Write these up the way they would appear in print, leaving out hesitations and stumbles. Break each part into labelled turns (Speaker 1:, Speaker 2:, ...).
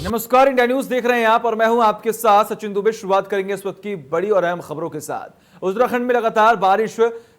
Speaker 1: नमस्कार, India news देख रहे हैं आप और मैं हूं आपके साथ सचिन दुबे। शुरुआत करेंगे इस वक्त की बड़ी और अहम खबरों के साथ। उत्तराखंड में लगातार बारिश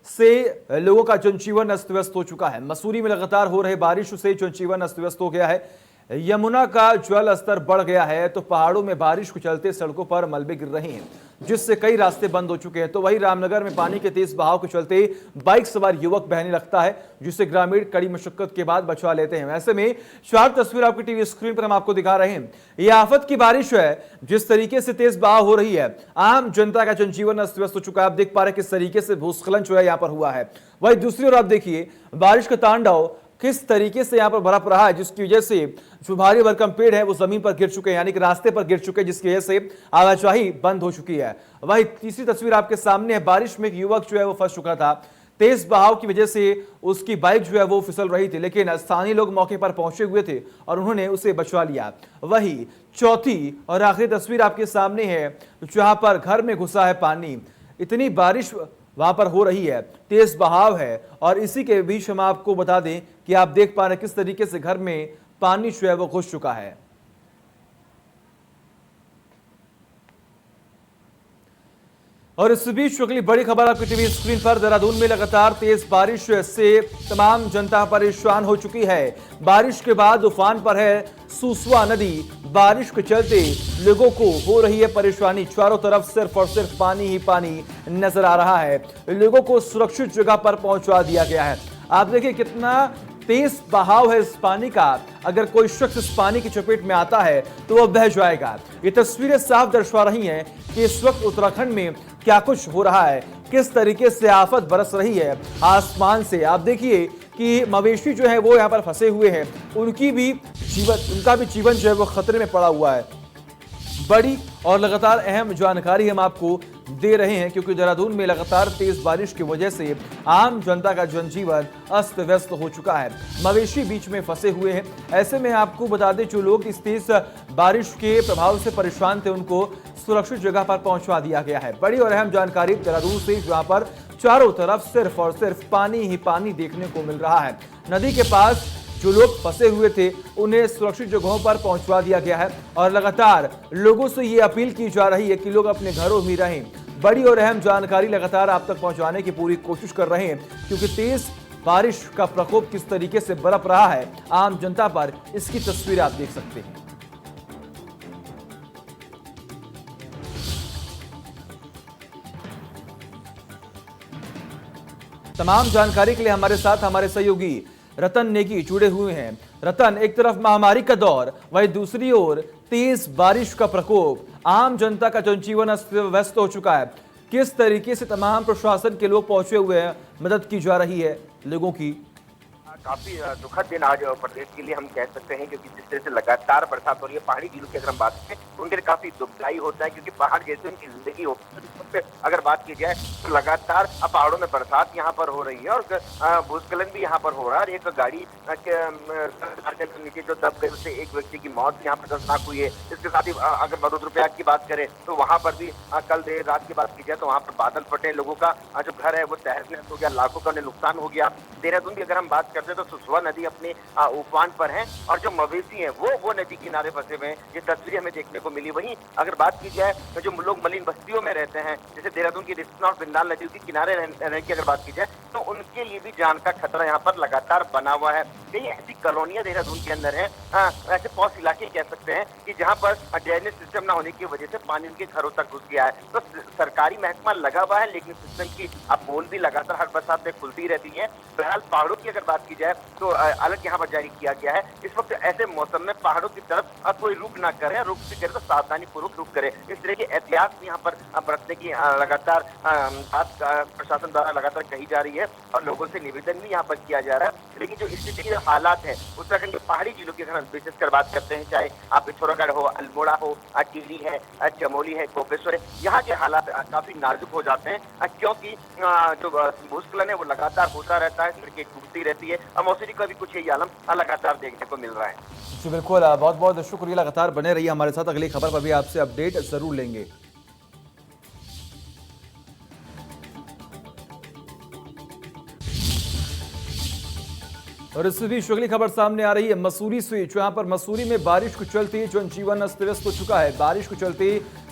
Speaker 1: से लोगों का जनजीवन अस्त व्यस्त हो चुका है। मसूरी में लगातार हो रहे बारिश से जनजीवन अस्त व्यस्त हो गया है। यमुना का जल स्तर बढ़ गया है तो पहाड़ों में बारिश के चलते सड़कों पर मलबे गिर रहे हैं, जिससे कई रास्ते बंद हो चुके हैं। तो वहीं रामनगर में पानी के तेज बहाव के चलते बाइक सवार युवक बहने लगता है, जिससे ग्रामीण कड़ी मशक्कत के बाद बचा लेते हैं। ऐसे में 4 तस्वीर आपकी टीवी स्क्रीन पर हम आपको दिखा रहे हैं। यह आफत की बारिश है, जिस तरीके से तेज बहाव हो रही है, आम जनता का जनजीवन अस्त व्यस्त हो चुका है। आप देख पा रहे हैं किस तरीके से भूस्खलन जो है यहाँ पर हुआ है। वहीं दूसरी ओर आप देखिए बारिश का तांडव किस तरीके से यहाँ पर बरप रहा है, जिसकी वजह से जो भारी भरकम पेड़ है वो जमीन पर गिर चुके हैं, यानी कि रास्ते पर गिर चुके हैं, जिसकी वजह से आवाजाही बंद हो चुकी है। वही तीसरी तस्वीर आपके सामने है। बारिश में एक युवक जो है वो फंस चुका था। तेज बहाव की वजह से उसकी बाइक जो है वो फिसल रही थी, लेकिन स्थानीय लोग मौके पर पहुंचे हुए थे और उन्होंने उसे बचा लिया। वही चौथी और आखिरी तस्वीर आपके सामने है, जहां पर घर में घुसा है पानी। इतनी बारिश वहां पर हो रही है, तेज बहाव है, और इसी के बीच हम आपको बता दें कि आप देख पा रहे हैं किस तरीके से घर में पानी जो है वो घुस चुका है। और इस बीच अगली बड़ी खबर आपकी टीवी स्क्रीन पर। देहरादून में लगातार तेज बारिश से तमाम जनता परेशान हो चुकी है। बारिश के बाद उफान पर है सुसवा नदी। बारिश के चलते लोगों को हो रही है परेशानी। चारों तरफ सिर्फ और सिर्फ पानी ही पानी नजर आ रहा है। लोगों को सुरक्षित जगह पर पहुंचा दिया गया है। आप देखिए कितना तेज बहाव है इस पानी का। अगर कोई शख्स इस पानी की चपेट में आता है तो वह बह जाएगा। ये तस्वीरें साफ दर्शा रही हैं कि इस वक्त उत्तराखंड में क्या कुछ हो रहा है, किस तरीके से आफत बरस रही है आसमान से। आप देखिए कि मवेशी जो है वो यहाँ पर फंसे हुए हैं, उनका भी जीवन जो है वो खतरे में पड़ा हुआ है। बड़ी और लगातार अहम जानकारी हम आपको दे रहे हैं, क्योंकि देहरादून में लगातार तेज बारिश की वजह से आम जनता का जनजीवन अस्त व्यस्त हो चुका है। मवेशी बीच में फंसे हुए हैं। ऐसे में आपको बता दें, जो लोग इस तेज बारिश के प्रभाव से परेशान थे उनको सुरक्षित जगह पर पहुंचा दिया गया है। बड़ी और अहम जानकारी देहरादून से, जहां पर चारों तरफ सिर्फ और सिर्फ पानी ही पानी देखने को मिल रहा है। नदी के पास जो लोग फंसे हुए थे उन्हें सुरक्षित जगहों पर पहुंचवा दिया गया है और लगातार लोगों से ये अपील की जा रही है कि लोग अपने घरों में रहें। बड़ी और अहम जानकारी लगातार आप तक पहुंचाने की पूरी कोशिश कर रहे हैं, क्योंकि तेज बारिश का प्रकोप किस तरीके से बरप रहा है आम जनता पर, इसकी तस्वीर आप देख सकते हैं। तमाम जानकारी के लिए हमारे साथ हमारे सहयोगी रतन नेगी जुड़े हुए हैं। रतन, एक तरफ महामारी का दौर, वहीं दूसरी ओर तेज बारिश का प्रकोप, आम जनता का जनजीवन अस्त व्यस्त हो चुका है। किस तरीके से तमाम प्रशासन के लोग पहुंचे हुए हैं, मदद की जा रही है लोगों की?
Speaker 2: काफी दुखद दिन आज प्रदेश के लिए हम कह सकते हैं, क्योंकि जिस तरह से लगातार बरसात हो रही है, पहाड़ी जिलों की अगर हम बात करें तो उनके लिए काफी दुखदायी होता है, क्योंकि पहाड़ जैसे उनकी जिंदगी होती है। अगर बात की जाए तो लगातार पहाड़ों में बरसात यहाँ पर हो रही है और भूस्खलन भी यहाँ पर हो रहा है। एक गाड़ी के नीचे जो दब गई, उससे एक व्यक्ति की मौत यहाँ पर दर्दनाक हुई है। इसके साथ ही अगर रुद्रप्रयाग की बात करें तो वहां पर भी कल देर रात की बात की जाए तो वहां पर बादल फटे, लोगों का जो घर है वो तहस नहस हो गया, लाखों का नुकसान हो गया। देहरादून की अगर हम बात करते हैं तो सुसवा नदी अपने उफान पर है और जो मवेशी हैं वो नदी किनारे फंसे हुए हैं। ये तस्वीरें हमें देखने को मिली। वहीं अगर बात की जाए तो जो लोग मलिन बस्तियों में रहते हैं, जैसे देहरादून की रिस्पना और बिंदाल नदी के किनारे रहने की अगर बात की जाए तो उनके लिए भी जान का खतरा यहाँ पर लगातार बना हुआ है। कई ऐसी कॉलोनियां देहरादून के अंदर है, ऐसे पॉश इलाके कह सकते हैं कि जहाँ पर ड्रेनेज सिस्टम न होने की वजह से पानी उनके घरों तक घुस गया है। तो सरकारी महकमा लगा हुआ है, लेकिन सिस्टम की अब पोल भी लगातार हर बरसात में खुलती रहती है। बहरहाल पहाड़ों की अगर बात की जाए तो अलर्ट यहाँ पर जारी किया गया है। इस वक्त ऐसे मौसम में पहाड़ों की तरफ कोई रुख ना करे, रुख से करे तो सावधानी पूर्वक रुख करे। इस तरह के एहतियात भी यहाँ पर बरतने की लगातार बात प्रशासन द्वारा लगातार कही जा रही है और लोगों से निवेदन भी यहाँ पर किया जा रहा है। लेकिन जो स्थिति के हालात है उत्तराखंड के पहाड़ी जिलों की अगर विशेषकर बात करते हैं, चाहे आप पिथौरागढ़ हो, अल्मोड़ा हो, टिहरी है, चमोली है, गोपेश्वर है, यहाँ के हालात काफी नाजुक हो जाते हैं, क्योंकि जो भूस्खलन है वो लगातार होता रहता है, सड़कें टूटती रहती है और मौसरी का भी कुछ यही आलम लगातार देखने को मिल रहा है।
Speaker 1: जी बिल्कुल, बहुत बहुत शुक्रिया। लगातार बने रहिए हमारे साथ, अगली खबर पर भी आपसे अपडेट जरूर लेंगे। और इस बीच अगली खबर सामने आ रही है मसूरी से, जहां पर मसूरी में बारिश के चलते जनजीवन अस्त व्यस्त हो चुका है। बारिश के चलते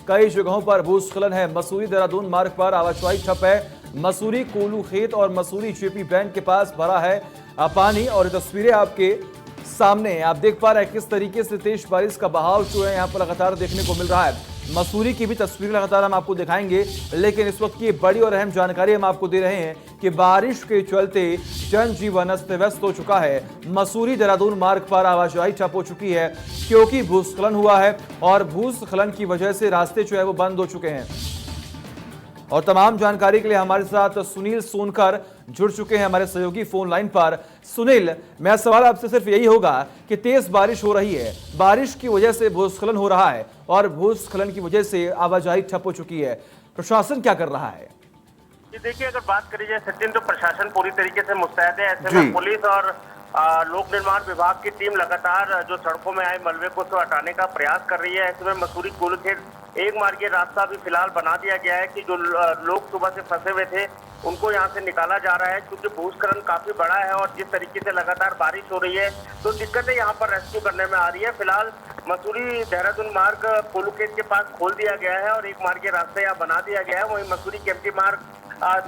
Speaker 1: कई जगहों पर भूस्खलन है। मसूरी देहरादून मार्ग पर आवाजाही ठप है। मसूरी कोलू खेत और मसूरी जेपी बैंक के पास भरा है पानी। और तस्वीरें आपके सामने हैं, आप देख पा रहे हैं किस तरीके से तेज बारिश का बहाव जो है यहाँ पर लगातार देखने को मिल रहा है। मसूरी की भी तस्वीर लगातार हम आपको दिखाएंगे, लेकिन इस वक्त की बड़ी और अहम जानकारी हम आपको दे रहे हैं कि बारिश के चलते जनजीवन अस्त व्यस्त हो चुका है। मसूरी देहरादून मार्ग पर आवाजाही ठप हो चुकी है क्योंकि भूस्खलन हुआ है और भूस्खलन की वजह से रास्ते जो है वो बंद हो चुके हैं। और तमाम जानकारी के लिए हमारे साथ सुनील सोनकर जुड़ चुके हैं हमारे सहयोगी फोन लाइन पर। सुनील, मेरा सवाल आपसे सिर्फ यही होगा कि तेज बारिश हो रही है, बारिश की वजह से भूस्खलन हो रहा है और भूस्खलन की वजह से आवाजाही ठप हो चुकी है, प्रशासन क्या कर रहा है?
Speaker 3: देखिए, अगर बात करी जाए सचिन, तो प्रशासन पूरी तरीके से मुस्तैद है। ऐसे में पुलिस और लोक निर्माण विभाग की टीम लगातार जो सड़कों में आए मलबे को तो हटाने का प्रयास कर रही है। ऐसे में मसूरी कोलखेत एक मार्गीय रास्ता भी फिलहाल बना दिया गया है कि जो लोग सुबह से फंसे हुए थे उनको यहाँ से निकाला जा रहा है, क्योंकि भूस्खलन काफी बड़ा है और जिस तरीके से लगातार बारिश हो रही है तो दिक्कतें यहाँ पर रेस्क्यू करने में आ रही है। फिलहाल मसूरी देहरादून मार्ग कोलखेत के पास खोल दिया गया है और एक मार्गीय रास्ता यहाँ बना दिया गया है। वहीं मसूरी केम्प्टी मार्ग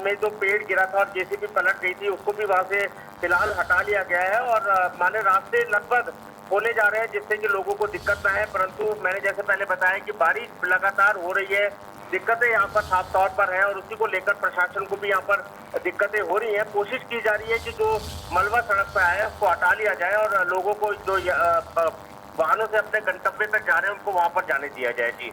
Speaker 3: में जो पेड़ गिरा था और जेसीबी पलट गई थी उसको भी वहां से फिलहाल हटा लिया गया है और माने रास्ते लगभग खोले जा रहे हैं जिससे कि लोगों को दिक्कत ना है। परंतु मैंने जैसे पहले बताया कि बारिश लगातार हो रही है, दिक्कतें यहाँ पर साफ तौर पर है और उसी को लेकर प्रशासन को भी यहाँ पर दिक्कतें हो रही हैं। कोशिश की जा रही है कि जो मलबा सड़क पर आया है उसको हटा लिया जाए और लोगों को जो वाहनों से अपने गंतव्य तक जा रहे हैं उनको वहां पर जाने दिया जाए।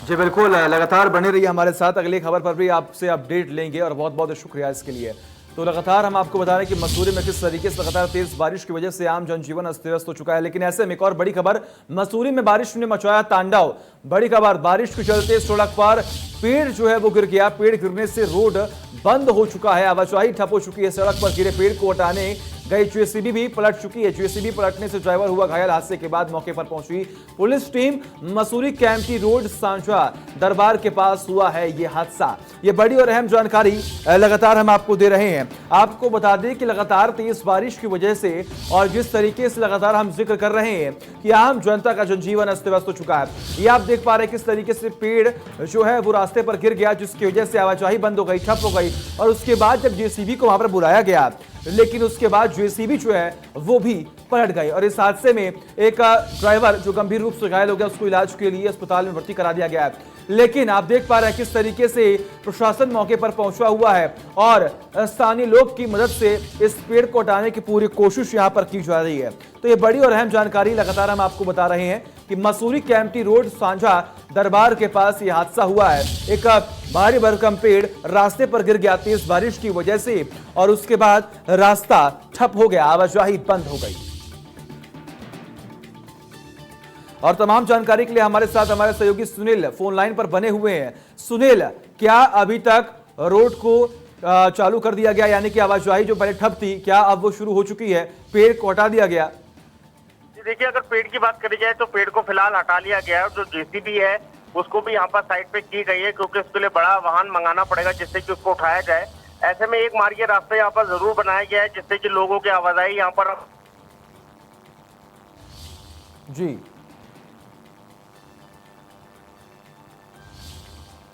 Speaker 1: जी बिल्कुल, लगातार बने रहिए हमारे साथ, अगली खबर पर भी आपसे अपडेट लेंगे और बहुत बहुत शुक्रिया इसके लिए। तो लगातार हम आपको बता रहे हैं कि मसूरी में किस तरीके से लगातार तेज बारिश की वजह से आम जनजीवन अस्त व्यस्त हो चुका है। लेकिन ऐसे में एक और बड़ी खबर, मसूरी में बारिश ने मचाया तांडव। बड़ी खबर, बारिश के चलते सड़क पर पेड़ जो है वो गिर गया। पेड़ गिरने से रोड बंद हो चुका है, आवाजाही ठप हो चुकी है। सड़क पर गिरे पेड़ को हटाने गई जेसीबी भी पलट चुकी है। जेसीबी पलटने से ड्राइवर हुआ घायल। हादसे के बाद मौके पर पहुंची police team. Mussoorie Kempty road सांझा दरबार के पास हुआ है ये हादसा। ये बड़ी और अहम जानकारी लगातार हम आपको दे रहे हैं। आपको बता दें कि लगातार तेज बारिश की वजह से और जिस तरीके से लगातार हम जिक्र कर रहे हैं कि आम जनता का जनजीवन अस्त व्यस्त हो चुका है। ये आप देख पा रहे हैं किस तरीके से पेड़ जो है वो रास्ते पर गिर गया, जिसकी वजह से आवाजाही बंद हो गई, ठप हो गई। और उसके बाद जब जेसीबी को वहां पर बुलाया गया, लेकिन उसके बाद जेसीबी जो है वो भी पलट गई और इस हादसे में एक ड्राइवर जो गंभीर रूप से घायल हो गया, उसको इलाज के लिए अस्पताल में भर्ती करा दिया गया है। लेकिन आप देख पा रहे हैं किस तरीके से प्रशासन मौके पर पहुंचा हुआ है और स्थानीय लोग की मदद से इस पेड़ को हटाने की पूरी कोशिश यहां पर की जा रही है। तो ये बड़ी और अहम जानकारी लगातार हम आपको बता रहे हैं कि मसूरी केम्प्टी रोड सांझा दरबार के पास यह हादसा हुआ है। एक भारी भरकम पेड़ रास्ते पर गिर गया तेज बारिश की वजह से और उसके बाद रास्ता ठप हो गया, आवाजाही बंद हो गई। और तमाम जानकारी के लिए हमारे साथ हमारे सहयोगी सुनील फोन लाइन पर बने हुए हैं। सुनील, क्या अभी तक रोड को चालू कर दिया गया, यानी कि आवाजाही जो पहले ठप थी, क्या अब वो शुरू हो चुकी है? पेड़ को हटा दिया गया?
Speaker 3: देखिए, अगर पेड़ की बात करी जाए तो पेड़ को फिलहाल हटा लिया गया है और जो जेसीबी है उसको भी यहाँ पर साइड पे की गई है, क्योंकि उसके लिए बड़ा वाहन मंगाना पड़ेगा जिससे कि उसको उठाया जाए। ऐसे में एक मार्गीय रास्ता यहाँ पर जरूर बनाया गया है जिससे कि लोगों की आवाजाही यहाँ पर।
Speaker 1: जी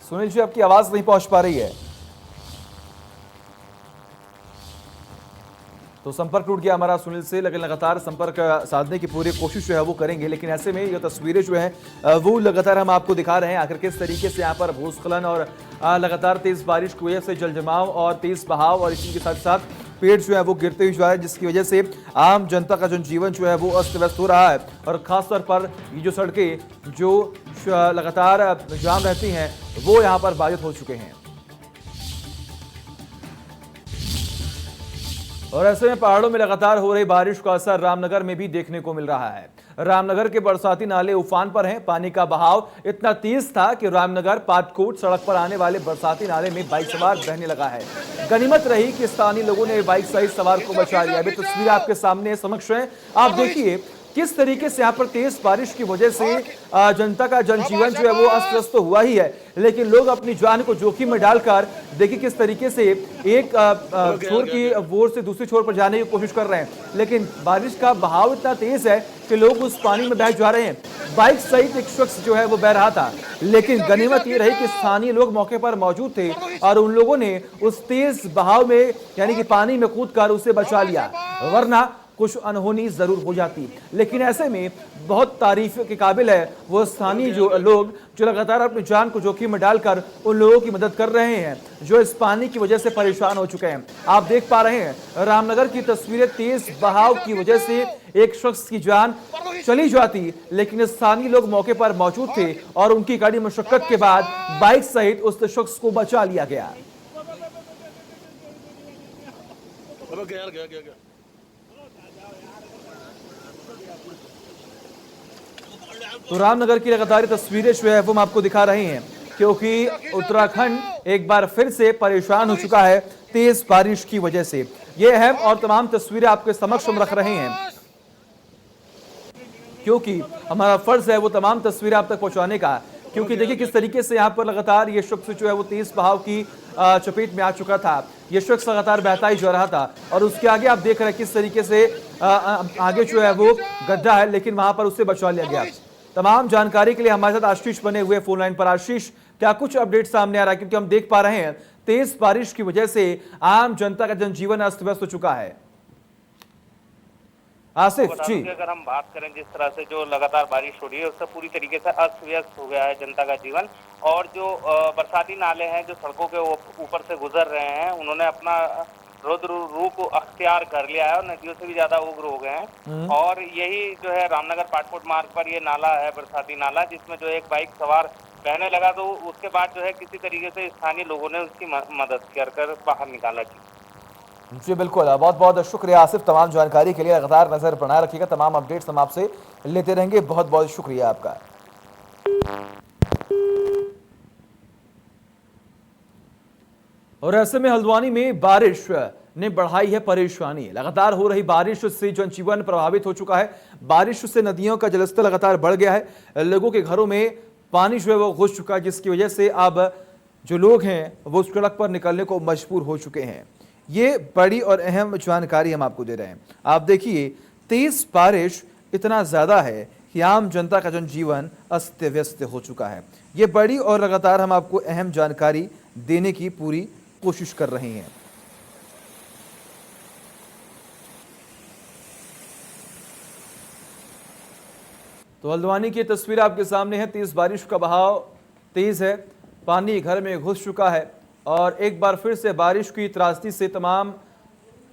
Speaker 1: सुनील जी, आपकी आवाज नहीं पहुंच पा रही है, तो संपर्क टूट गया हमारा सुनील से। लेकिन लगातार संपर्क साधने की पूरी कोशिश जो है वो करेंगे। लेकिन ऐसे में ये तस्वीरें जो हैं वो लगातार हम आपको दिखा रहे हैं आखिर किस तरीके से यहाँ पर भूस्खलन और लगातार तेज बारिश की वजह से जलजमाव और तेज बहाव और इसी के साथ साथ पेड़ जो है वो गिरते हुए जा रहे हैं, जिसकी वजह से आम जनता का जनजीवन जो है वो अस्त व्यस्त हो रहा है। और खासतौर पर ये जो सड़कें जो लगातार जाम रहती हैं वो यहाँ पर बाधित हो चुके हैं। और ऐसे में पहाड़ों में लगातार हो रही बारिश का असर रामनगर में भी देखने को मिल रहा है। रामनगर के बरसाती नाले उफान पर हैं। पानी का बहाव इतना तेज था कि रामनगर पाटकोट सड़क पर आने वाले बरसाती नाले में बाइक सवार बहने लगा है। गनीमत रही कि स्थानीय लोगों ने बाइक सहित सवार को बचा लिया। अभी तस्वीर आपके सामने समक्ष है, आप देखिए किस तरीके से यहाँ पर तेज बारिश की वजह से जनता का जनजीवन जो है वो अस्त व्यस्त तो हुआ ही है, लेकिन लोग अपनी जान को जोखिम में डालकर देखिए किस तरीके से एक छोर की ओर से दूसरी छोर पर जाने की कोशिश कर रहे हैं, लेकिन बारिश का बहाव इतना तेज है कि लोग उस पानी में बह जा रहे हैं। बाइक सहित एक शख्स जो है वो बह रहा था, लेकिन गनीमत ये रही कि स्थानीय लोग मौके पर मौजूद थे और उन लोगों ने उस तेज बहाव में यानी कि पानी में कूदकर उसे बचा लिया, वरना कुछ अनहोनी जरूर हो जाती। लेकिन ऐसे में बहुत तारीफ के काबिल है वो स्थानीय जो लोग जो लगातार अपनी जान को जोखिम में डालकर उन लोगों की मदद कर रहे हैं जो इस पानी की वजह से परेशान हो चुके हैं। आप देख पा रहे हैं रामनगर की तस्वीरें, तेज बहाव की वजह से एक शख्स की जान चली जाती, लेकिन स्थानीय लोग मौके पर मौजूद थे और उनकी कड़ी मशक्कत के बाद बाइक सहित उस शख्स को बचा लिया गया। तो रामनगर की लगातार तस्वीरें जो है वो हम आपको दिखा रहे हैं, क्योंकि उत्तराखंड एक बार फिर से परेशान हो चुका है तेज बारिश की वजह से। ये अहम और तमाम तस्वीरें आपके समक्ष हम रख रहे हैं, क्योंकि हमारा फर्ज है वो तमाम तस्वीरें आप तक पहुंचाने का। क्योंकि देखिए किस तरीके से यहाँ पर लगातार ये शख्स जो है वो तेज बहाव की चपेट में आ चुका था। ये शख्स लगातार बहता ही जा रहा था और उसके आगे आप देख रहे हैं किस तरीके से आगे जो है वो गड्ढा है, लेकिन वहां पर उससे बचा लिया गया। तमाम जानकारी के लिए हमारे साथ आशीष बने हुए फोन लाइन पर। आशीष, क्या कुछ अपडेट सामने आ रहा है, क्योंकि हम देख पा रहे हैं तेज बारिश की वजह से आम जनता का जनजीवन अस्त व्यस्त हो चुका है। आसिफ जी,
Speaker 3: अगर हम बात करें जिस तरह से जो लगातार बारिश हो रही है उससे पूरी तरीके से अस्त व्यस्त हो गया है जनता का जीवन, और जो बरसाती नाले हैं जो सड़कों के ऊपर से गुजर रहे हैं उन्होंने अपना रुद्र रूप अख्तियार कर लिया है और नदियों से भी ज्यादा उग्र हो गए हैं। और यही जो है रामनगर पाटकोट मार्ग पर ये नाला है, बरसाती नाला, जिसमें जो एक बाइक सवार बहने लगा तो उसके बाद जो है किसी तरीके से स्थानीय लोगों ने उसकी मदद कर बाहर निकाला।
Speaker 1: जी बिल्कुल, बहुत बहुत शुक्रिया आसिफ तमाम जानकारी के लिए। लगातार नजर बनाए रखिएगा, तमाम अपडेट्स हम आपसे लेते रहेंगे। बहुत बहुत शुक्रिया आपका। और ऐसे में हल्द्वानी में बारिश ने बढ़ाई है परेशानी। लगातार हो रही बारिश से जनजीवन प्रभावित हो चुका है। बारिश से नदियों का जलस्तर लगातार बढ़ गया है, लोगों के घरों में पानी जो है वो घुस चुका है, जिसकी वजह से अब जो लोग हैं वो सड़क पर निकलने को मजबूर हो चुके हैं। ये बड़ी और अहम जानकारी हम आपको दे रहे हैं। आप देखिए तेज बारिश इतना ज्यादा है कि आम जनता का जनजीवन अस्त व्यस्त हो चुका है। ये बड़ी और लगातार हम आपको अहम जानकारी देने की पूरी कोशिश कर रहे हैं। तो हल्द्वानी की तस्वीर आपके सामने है। तेज बारिश का बहाव तेज है, पानी घर में घुस चुका है और एक बार फिर से बारिश की त्रासदी से तमाम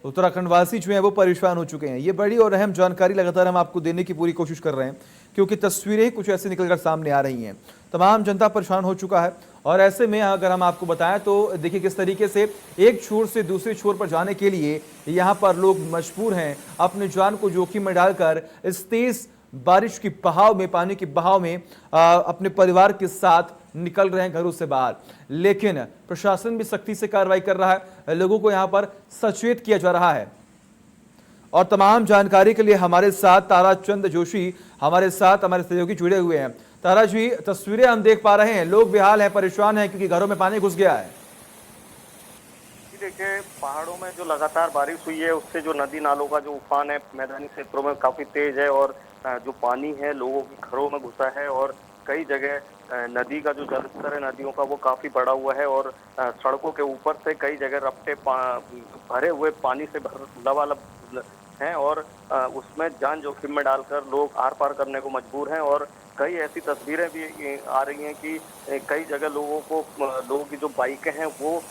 Speaker 1: उत्तराखंडवासी जो हैं वो परेशान हो चुके हैं। ये बड़ी और अहम जानकारी लगातार हम आपको देने की पूरी कोशिश कर रहे हैं, क्योंकि तस्वीरें ही कुछ ऐसे निकलकर सामने आ रही हैं। तमाम जनता परेशान हो चुका है और ऐसे में अगर हम आपको बताएं तो देखिए किस तरीके से एक छोर से दूसरी छोर पर जाने के लिए यहाँ पर लोग मजबूर हैं अपनी जान को जोखिम में डालकर इस तेज बारिश की बहाव में, पानी की बहाव में अपने परिवार के साथ निकल रहे हैं घरों से बाहर। लेकिन प्रशासन भी सख्ती से कार्रवाई कर रहा है, लोगों को यहाँ पर सचेत किया जा रहा है। और तमाम जानकारी के लिए हमारे साथ तारा चंद जोशी हमारे साथ हमारे सहयोगी जुड़े हुए हैं। तारा जी, तस्वीरें हम देख पा रहे हैं, लोग बेहाल हैं, परेशान हैं क्योंकि घरों में पानी घुस गया है।
Speaker 4: देखिए पहाड़ों में जो लगातार बारिश हुई है उससे जो नदी नालों का जो उफान है मैदानी क्षेत्रों में काफी तेज है और जो पानी है लोगों के घरों में घुसा है और कई जगह नदी का जो जलस्तर है नदियों का वो काफी बढ़ा हुआ है और सड़कों के ऊपर से कई जगह रफ्ते भरे हुए पानी से लबालब हैं और उसमें जान जोखिम में डालकर लोग आर पार करने को मजबूर हैं। और कई ऐसी तस्वीरें भी आ रही हैं कि कई जगह लोगों की जो बाइकें हैं वो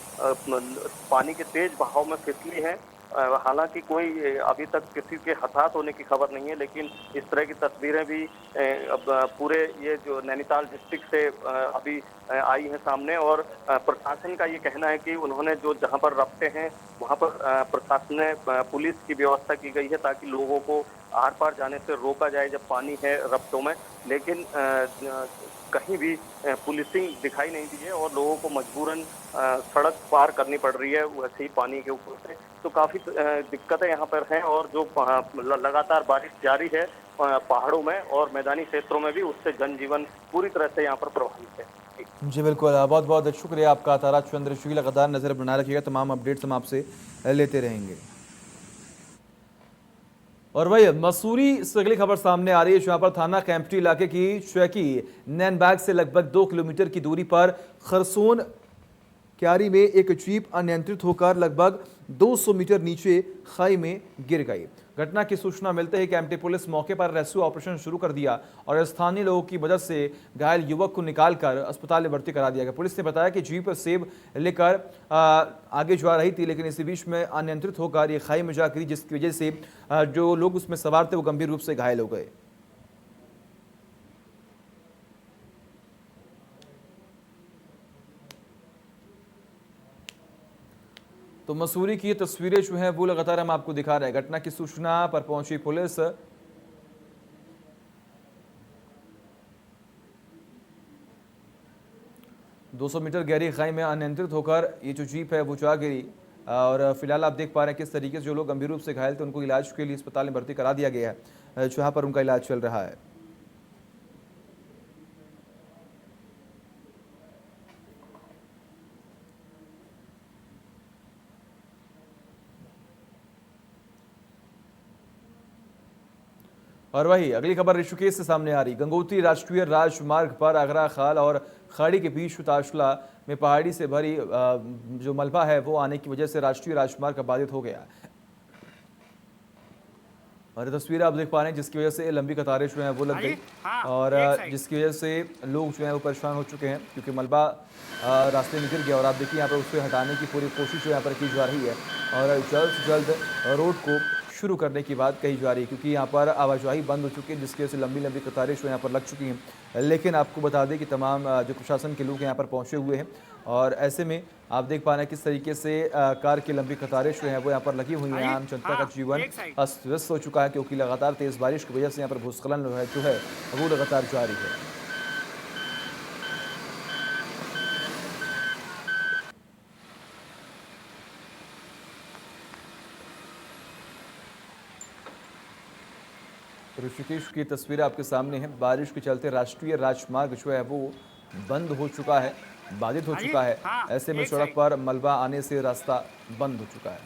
Speaker 4: पानी के तेज बहाव में फिसली हैं। हालांकि कोई अभी तक किसी के हताहत होने की खबर नहीं है, लेकिन इस तरह की तस्वीरें भी अब पूरे ये जो नैनीताल डिस्ट्रिक्ट से अभी आई हैं सामने। और प्रशासन का ये कहना है कि उन्होंने जो जहां पर रफ्ते हैं वहां पर प्रशासन ने पुलिस की व्यवस्था की गई है ताकि लोगों को आर पार जाने से रोका जाए जब पानी है रफ्तों में, लेकिन कहीं भी पुलिसिंग दिखाई नहीं दी है और लोगों को मजबूरन सड़क पार करनी पड़ रही है वैसे ही पानी के ऊपर से। तो काफी दिक्कतें यहाँ पर हैं और जो लगातार बारिश जारी है पहाड़ों में और मैदानी क्षेत्रों में भी, उससे जनजीवन पूरी तरह से यहाँ पर प्रभावित है।
Speaker 1: जी बिल्कुल, बहुत बहुत शुक्रिया आपका तारा चंद्रशूल। लगातार नजर बनाए रखिएगा, तमाम अपडेट्स हम आपसे लेते रहेंगे। और वही मसूरी से अगली खबर सामने आ रही है, जहां पर थाना कैंपटी इलाके की चौकी नैनबाग से लगभग 2 किलोमीटर की दूरी पर खरसोन क्यारी में एक जीप अनियंत्रित होकर लगभग 200 मीटर नीचे खाई में गिर गई। घटना की सूचना मिलते ही कैंपटी पुलिस मौके पर रेस्क्यू ऑपरेशन शुरू कर दिया और स्थानीय लोगों की मदद से घायल युवक को निकालकर अस्पताल में भर्ती करा दिया गया। पुलिस ने बताया कि जीप सेब लेकर आगे जा रही थी, लेकिन इसी बीच में अनियंत्रित होकर ये खाई में जा गिरी, जिसकी वजह से जो लोग उसमें सवार थे वो गंभीर रूप से घायल हो गए। तो मसूरी की ये तस्वीरें जो हैं वो लगातार हम आपको दिखा रहे हैं। घटना की सूचना पर पहुंची पुलिस ,200 मीटर गहरी खाई में अनियंत्रित होकर ये जो जीप है वो जा गिरी और फिलहाल आप देख पा रहे हैं किस तरीके से जो लोग गंभीर रूप से घायल थे उनको इलाज के लिए अस्पताल में भर्ती करा दिया गया है, जहां पर उनका इलाज चल रहा है। और वही अगली खबर ऋषिकेश से सामने आ रही। गंगोत्री राष्ट्रीय राजमार्ग पर आगरा खाल और खाड़ी के बीच ताशला में पहाड़ी से भरी जो मलबा है वो आने की वजह से राष्ट्रीय राजमार्ग बाधित हो गया। और तस्वीर आप देख पा रहे हैं जिसकी वजह से लंबी कतारें जो है वो लग गई और जिसकी वजह से लोग जो है वो परेशान हो चुके हैं, क्योंकि मलबा रास्ते में गिर गया। और आप देखिए यहाँ पर उसको हटाने की पूरी कोशिश यहाँ पर की जा रही है और जल्द से जल्द रोड को शुरू करने की बात कही जा रही है, क्योंकि यहाँ पर आवाजाही बंद हो चुकी है, जिसकी वजह से लंबी लंबी कतारें जो यहाँ पर लग चुकी हैं। लेकिन आपको बता दें कि तमाम जो प्रशासन के लोग यहाँ पर पहुँचे हुए हैं और ऐसे में आप देख पा रहे हैं किस तरीके से कार की लंबी कतारें जो हैं वो यहाँ पर लगी हुई हैं। आम जनता का जीवन अस्त व्यस्त हो चुका है, क्योंकि लगातार तेज़ बारिश की वजह से यहाँ पर भूस्खलन जो है वो लगातार जारी है। ऋषिकेश की तस्वीरें आपके सामने हैं। बारिश के चलते राष्ट्रीय राजमार्ग जो है वो बंद हो चुका है, बाधित हो चुका है। ऐसे में सड़क पर मलबा आने से रास्ता बंद हो चुका है।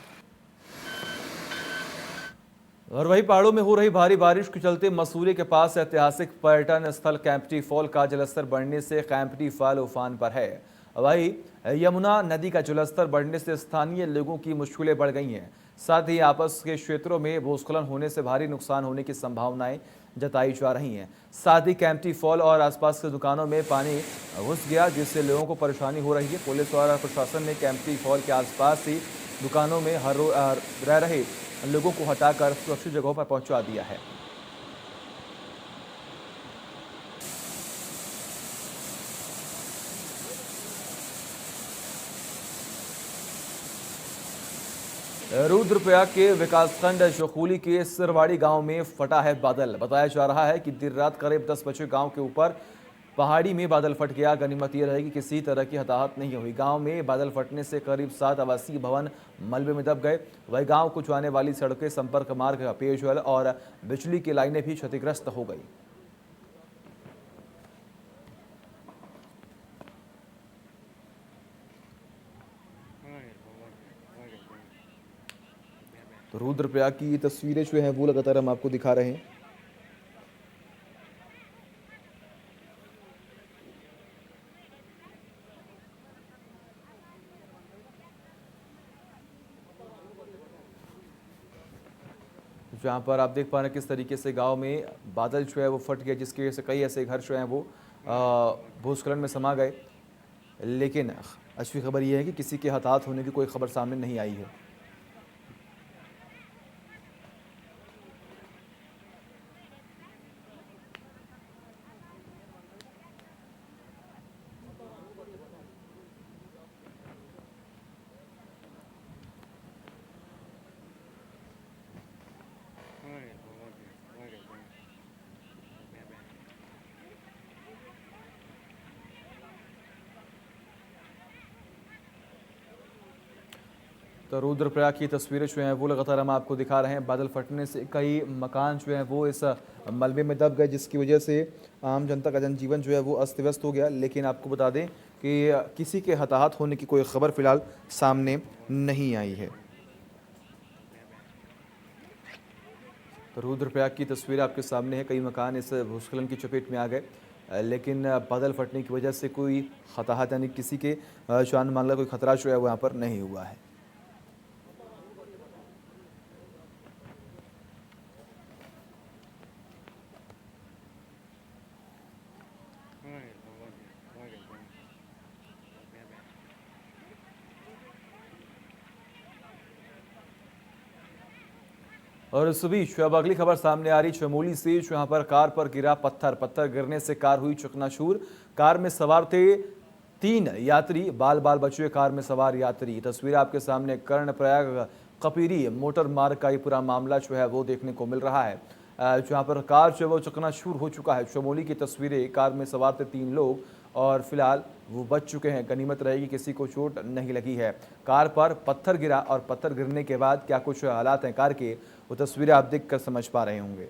Speaker 1: और वही पहाड़ों में हो रही भारी बारिश के चलते मसूरी के पास ऐतिहासिक पर्यटन स्थल कैंपटी फॉल का जलस्तर बढ़ने से कैंपटी फॉल उफान पर है। वही यमुना नदी का जलस्तर बढ़ने से स्थानीय लोगों की मुश्किलें बढ़ गई हैं। साथ ही आपस के क्षेत्रों में भूस्खलन होने से भारी नुकसान होने की संभावनाएं जताई जा रही हैं। साथ ही कैंपटी फॉल और आसपास के दुकानों में पानी घुस गया, जिससे लोगों को परेशानी हो रही है। पुलिस और प्रशासन ने कैंपटी फॉल के आसपास ही दुकानों में रह रहे लोगों को हटाकर सुरक्षित जगहों पर पहुंचा दिया है। रुद्रप्रयाग के विकासखंड चौखुली के सिरवाड़ी गांव में फटा है बादल। बताया जा रहा है कि देर रात करीब 10 बजे गांव के ऊपर पहाड़ी में बादल फट गया। गनीमत यह रहेगी किसी तरह की हताहत नहीं हुई। गांव में बादल फटने से करीब 7 आवासीय भवन मलबे में दब गए। वही गांव को जाने वाली सड़कें, संपर्क मार्ग, पेयजल और बिजली की लाइनें भी क्षतिग्रस्त हो गई। तो रुद्रप्रयाग की ये तस्वीरें जो हैं वो लगातार हम आपको दिखा रहे हैं। जहाँ पर आप देख पा रहे हैं किस तरीके से गांव में बादल जो है वो फट गया, जिसकी वजह से कई ऐसे घर जो हैं वो भूस्खलन में समा गए। लेकिन अच्छी खबर यह है कि किसी के हताहत होने की कोई खबर सामने नहीं आई है। तो रुद्रप्रयाग की तस्वीरें जो हैं वो लगातार हम आपको दिखा रहे हैं। बादल फटने से कई मकान जो हैं वो इस मलबे में दब गए, जिसकी वजह से आम जनता का जनजीवन जो है वो अस्त व्यस्त हो गया। लेकिन आपको बता दें कि किसी के हताहत होने की कोई खबर फिलहाल सामने नहीं आई है। तो रुद्रप्रयाग की तस्वीर आपके सामने है। कई मकान इस भूस्खलन की चपेट में आ गए, लेकिन बादल फटने की वजह से कोई हताहत यानी किसी के जान माल का कोई खतरा जो है वो यहाँ पर नहीं हुआ है। और इस बीच अब अगली खबर सामने आ रही चमोली से, जो यहाँ पर कार पर गिरा पत्थर गिरने से कार हुई चकनाचूर। कार में सवार थे 3 यात्री, बाल बाल बचे कार में सवार यात्री। तस्वीर आपके सामने कर्णप्रयाग कपीरी मोटर मार्ग का ये पूरा मामला जो है वो देखने को मिल रहा है, जहाँ पर कार जो है वो चकनाचूर हो चुका है। चमोली की तस्वीरें, कार में सवार थे 3 लोग और फिलहाल वो बच चुके हैं। गनीमत रहेगी किसी को चोट नहीं लगी है। कार पर पत्थर गिरा और पत्थर गिरने के बाद क्या कुछ हालात हैं कार के, वो तस्वीरें आप देखकर समझ पा रहे होंगे।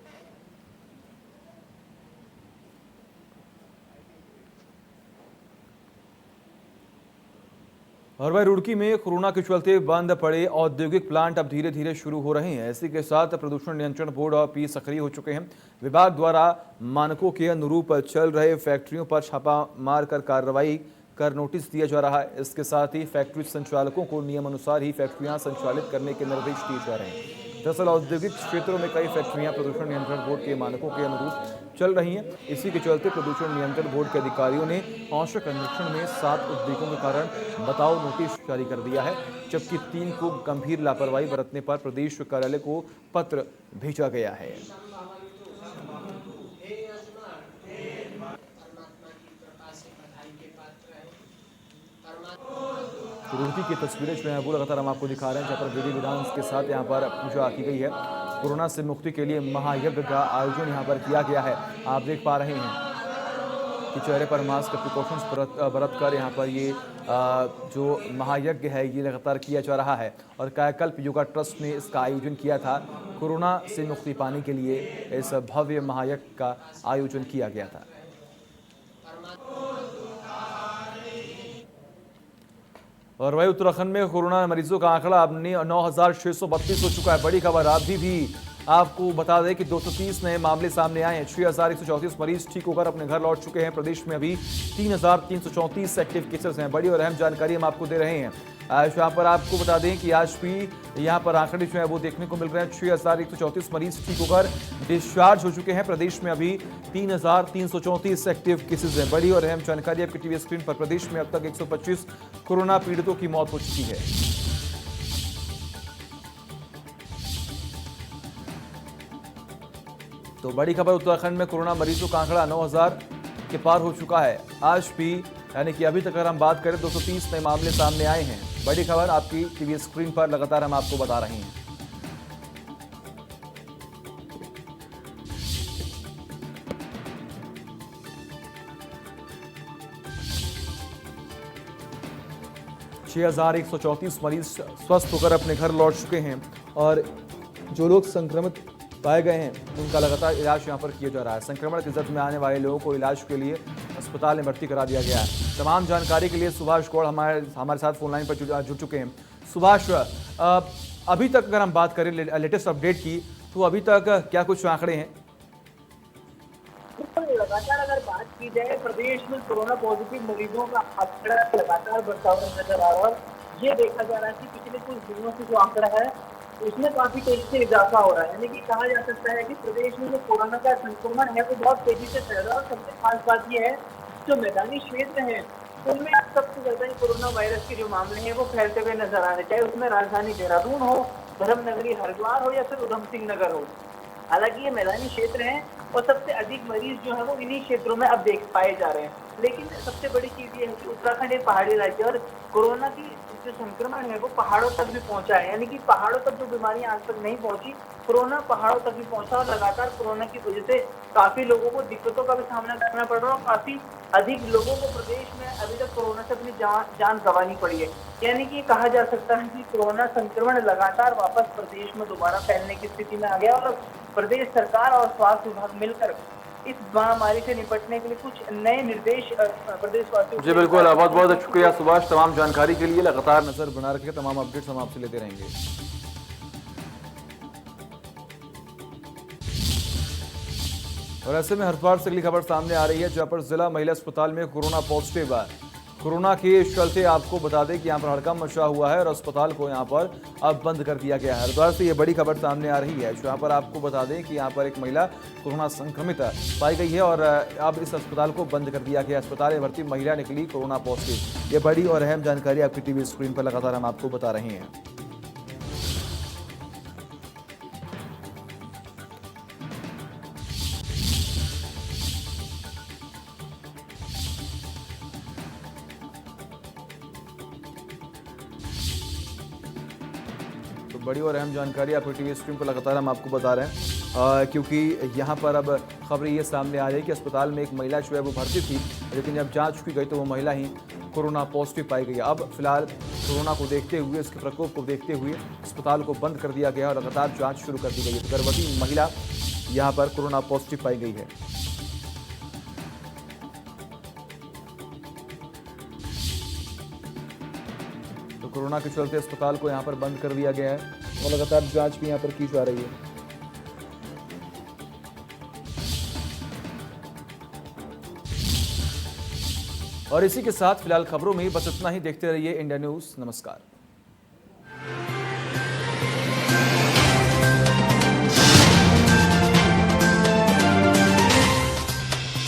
Speaker 1: और भाई रुड़की में कोरोना के चलते बंद पड़े औद्योगिक प्लांट अब धीरे धीरे शुरू हो रहे हैं। इसी के साथ प्रदूषण नियंत्रण बोर्ड और पी सक्रिय हो चुके हैं। विभाग द्वारा मानकों के अनुरूप चल रहे फैक्ट्रियों पर छापा मारकर कार्रवाई कर नोटिस दिया जा रहा है। इसके साथ ही फैक्ट्री संचालकों को नियम अनुसार ही फैक्ट्रियां संचालित करने के निर्देश दिए जा रहे हैं। दरअसल औद्योगिक क्षेत्रों में कई फैक्ट्रियां प्रदूषण नियंत्रण बोर्ड के मानकों के अनुरूप चल रही हैं। इसी के चलते प्रदूषण नियंत्रण बोर्ड के अधिकारियों ने औचक अन्वेषण में 7 उद्योगों के कारण बताओ नोटिस जारी कर दिया है, जबकि 3 को गंभीर लापरवाही बरतने पर प्रदेश कार्यालय को पत्र भेजा गया है। रुड़की की तस्वीरें जो हैं वो लगातार हम आपको दिखा रहे हैं, जहाँ पर विधि विधान के साथ यहाँ पर पूजा की गई है। कोरोना से मुक्ति के लिए महायज्ञ का आयोजन यहाँ पर किया गया है। आप देख पा रहे हैं कि चेहरे पर मास्क प्रिकॉशंस बरत कर यहाँ पर ये जो महायज्ञ है ये लगातार किया जा रहा है। और कायाकल्प योगा ट्रस्ट ने इसका आयोजन किया था। कोरोना से मुक्ति पाने के लिए इस भव्य महायज्ञ का आयोजन किया गया था। और वही उत्तराखंड में कोरोना मरीजों का आंकड़ा अब 9,632 हो चुका है। बड़ी खबर अभी भी आपको बता दें कि 230 नए मामले सामने आए हैं। 6,134 मरीज ठीक होकर अपने घर लौट चुके हैं। प्रदेश में अभी 3,334 एक्टिव केसेस हैं। बड़ी और अहम जानकारी हम आपको दे रहे हैं। यहाँ पर आपको बता दें कि आज भी यहाँ पर आंकड़े जो है वो देखने को मिल रहे हैं। 6,134 मरीज ठीक होकर डिस्चार्ज हो चुके हैं। प्रदेश में अभी 3,334 एक्टिव केसेस हैं। बड़ी और अहम जानकारी आपकी टीवी स्क्रीन पर। प्रदेश में अब तक 125 कोरोना पीड़ितों की मौत हो चुकी है। तो बड़ी खबर, उत्तराखंड में कोरोना मरीजों का आंकड़ा 9,000 के पार हो चुका है। आज भी यानी कि अभी तक अगर हम बात करें 230 नए मामले सामने आए हैं। बड़ी खबर आपकी टीवी स्क्रीन पर लगातार हम आपको बता रहे हैं। छह 6,134 मरीज स्वस्थ होकर अपने घर लौट चुके हैं और जो लोग संक्रमित पाए गए हैं उनका लगातार इलाज यहाँ पर किया जा रहा है। संक्रमण की जद में आने वाले लोगों को इलाज के लिए अस्पताल में भर्ती करा दिया गया है। तमाम जानकारी के लिए सुभाष गौड़ हमारे साथ फोन लाइन पर जुड़ चुके हैं। सुभाष, अभी तक अगर हम बात करें लेटेस्ट अपडेट की, तो अभी तक क्या कुछ आंकड़े हैं?
Speaker 5: लगातार अगर बात की जाए, प्रदेश में कोरोना पॉजिटिव मरीजों का आंकड़ा लगातार बढ़ता हुआ नजर आ रहा है। ये देखा जा रहा है कि पिछले कुछ दिनों से जो आंकड़ा है उसमें काफी तेजी से इजाफा हो रहा है। यानी कि कहा जा सकता है कि प्रदेश में जो कोरोना का संक्रमण है वो बहुत तेजी से फैल रहा है। और सबसे खास बात यह है, जो मैदानी क्षेत्र है उनमें अब सबसे ज्यादा कोरोना वायरस के जो मामले हैं वो फैलते हुए नजर आ रहे हैं, चाहे उसमें राजधानी देहरादून हो, धर्म नगरी हरिद्वार हो या फिर उधम सिंह नगर हो। हालांकि ये मैदानी क्षेत्र हैं और सबसे अधिक मरीज जो है वो इन्हीं क्षेत्रों में अब देख पाए जा रहे हैं। लेकिन सबसे बड़ी चीज ये है कि उत्तराखंड एक पहाड़ी राज्य है और कोरोना की जो संक्रमण है वो पहाड़ों तक भी पहुंचा है, यानी कि पहाड़ों तक जो बीमारियां आज तक नहीं पहुंची, कोरोना पहाड़ों तक भी पहुंचा और लगातार कोरोना की वजह से काफी लोगों को दिक्कतों का भी सामना करना पड़ रहा है और काफी अधिक लोगों को प्रदेश में अभी तक कोरोना से अपनी जान गंवानी पड़ी है। यानी कि कहा जा सकता है कि कोरोना संक्रमण लगातार वापस प्रदेश में दोबारा फैलने की स्थिति में आ गया और प्रदेश सरकार और स्वास्थ्य विभाग मिलकर इस महामारी से निपटने के लिए कुछ नए निर्देश प्रदेशवासियों
Speaker 1: जी बिल्कुल, बहुत बहुत शुक्रिया सुभाष तमाम जानकारी के लिए। लगातार नजर बना रखिए, तमाम अपडेट्स हम आपसे लेते रहेंगे। और ऐसे में हरिद्वार से अगली खबर सामने आ रही है, जहां पर जिला महिला अस्पताल में कोरोना पॉजिटिव है। कोरोना के चलते आपको बता दें कि यहां पर हड़कंप मचा हुआ है और अस्पताल को यहां पर अब बंद कर दिया गया है। हरिद्वार से ये बड़ी खबर सामने आ रही है, जहां पर आपको बता दें कि यहां पर एक महिला कोरोना संक्रमित पाई गई है और अब इस अस्पताल को बंद कर दिया गया। अस्पताल में भर्ती महिला निकली कोरोना पॉजिटिव। ये बड़ी और अहम जानकारी आपकी टीवी स्क्रीन पर लगातार हम आपको बता रहे हैं। तो बड़ी और अहम जानकारी आपको टीवी स्क्रीन पर लगातार हम आपको बता रहे हैं, क्योंकि यहाँ पर अब खबर ये सामने आ रही है कि अस्पताल में एक महिला जो है वो भर्ती थी, लेकिन जब जांच की गई तो वो महिला ही कोरोना पॉजिटिव पाई गई। अब फिलहाल कोरोना को देखते हुए, इसके प्रकोप को देखते हुए अस्पताल को बंद कर दिया गया और लगातार जाँच शुरू कर दी गई है। तो गर्भवती महिला यहाँ पर कोरोना पॉजिटिव पाई गई है। तो कोरोना के चलते अस्पताल को यहां पर बंद कर दिया गया है और लगातार जांच भी यहां पर की जा रही है। और इसी के साथ फिलहाल खबरों में बस इतना ही। देखते रहिए इंडिया न्यूज़। नमस्कार।